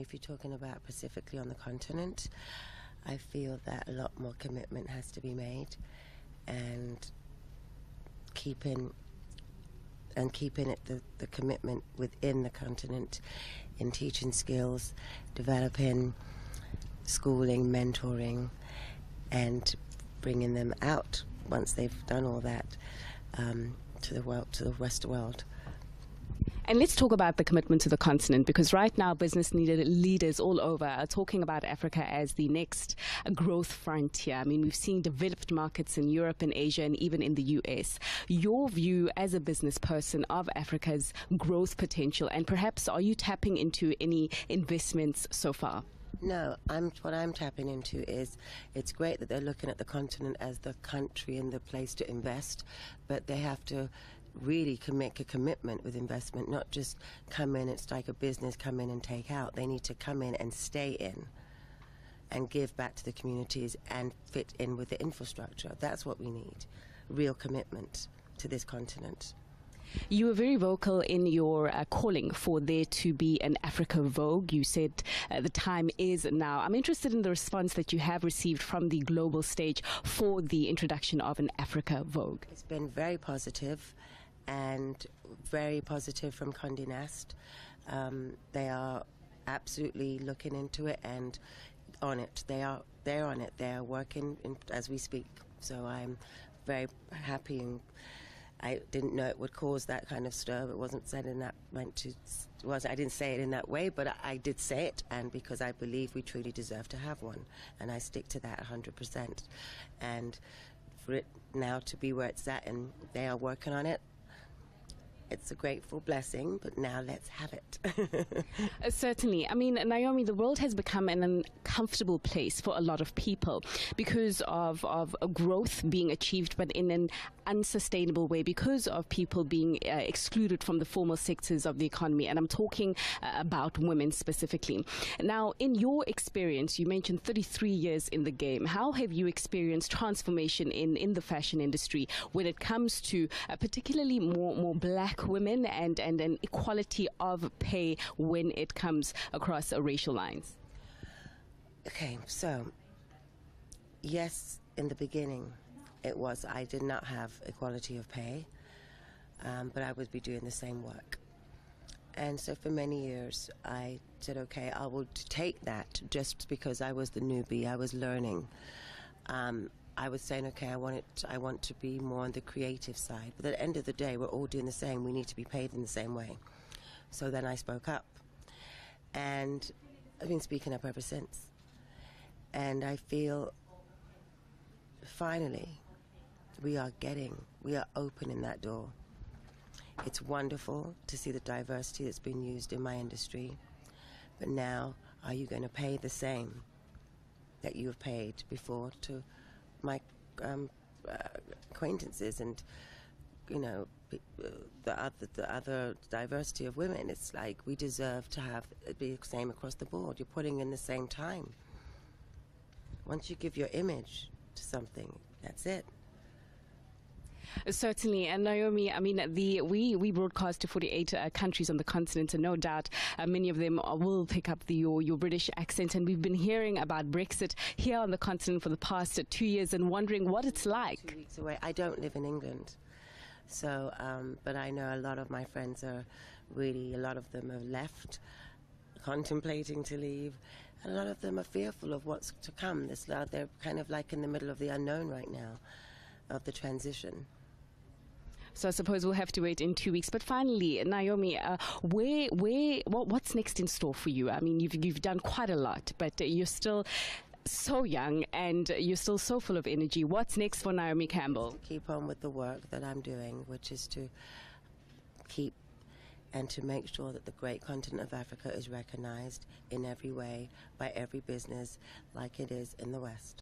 If you're talking about specifically on the continent, I feel that a lot more commitment has to be made, and keeping it the commitment within the continent in teaching skills, developing schooling, mentoring, and bringing them out once they've done all that to the world, to the rest of the world. And let's talk about the commitment to the continent, because right now business leaders all over are talking about Africa as the next growth frontier. I mean, we've seen developed markets in Europe and Asia and even in the US. Your view as a business person of Africa's growth potential, and perhaps are you tapping into any investments so far? No, what I'm tapping into is it's great that they're looking at the continent as the country and the place to invest, but they have to really make a commitment with investment, not just come in, it's like a business, come in and take out. They need to come in and stay in and give back to the communities and fit in with the infrastructure. That's what we need, real commitment to this continent. You were very vocal in your calling for there to be an Africa Vogue. You said the time is now. I'm interested in the response that you have received from the global stage for the introduction of an Africa Vogue. It's been very positive, and very positive from Condé Nast. They are absolutely looking into it and on it. They're on it. They're working as we speak. So I'm very happy, and I didn't know it would cause that kind of stir. It wasn't said in that I didn't say it in that way, but I did say it, and because I believe we truly deserve to have one, and I stick to that 100%. And for it now to be where it's at, and they are working on it, it's a grateful blessing, but now let's have it. Certainly. I mean, Naomi, the world has become an uncomfortable place for a lot of people because of growth being achieved, but in an unsustainable way, because of people being excluded from the formal sectors of the economy. And I'm talking about women specifically. Now, in your experience, you mentioned 33 years in the game. How have you experienced transformation in the fashion industry when it comes to particularly more black women and an equality of pay when it comes across racial lines? Okay, so yes, in the beginning I did not have equality of pay, but I would be doing the same work. And so for many years I said, okay, I will take that, just because I was the newbie, I was learning. I was saying, okay, I want to be more on the creative side. But at the end of the day, we're all doing the same. We need to be paid in the same way. So then I spoke up. And I've been speaking up ever since. And I feel, finally, we are opening that door. It's wonderful to see the diversity that's been used in my industry. But now, are you going to pay the same that you have paid before to my acquaintances and, you know, the other diversity of women? It's like we deserve to have it be the same across the board. You're putting in the same time. Once you give your image to something, that's it. Certainly. And Naomi, I mean, we broadcast to 48 countries on the continent, and no doubt many of them will pick up your British accent. And we've been hearing about Brexit here on the continent for the past 2 years and wondering what it's like. 2 weeks away. I don't live in England, so but I know a lot of my friends a lot of them have left, contemplating to leave. A lot of them are fearful of what's to come. They're kind of like in the middle of the unknown right now, of the transition. So I suppose we'll have to wait in 2 weeks. But finally, Naomi, what's next in store for you? I mean, you've done quite a lot, but you're still so young and you're still so full of energy. What's next for Naomi Campbell? To keep on with the work that I'm doing, which is to keep and to make sure that the great continent of Africa is recognized in every way by every business, like it is in the West.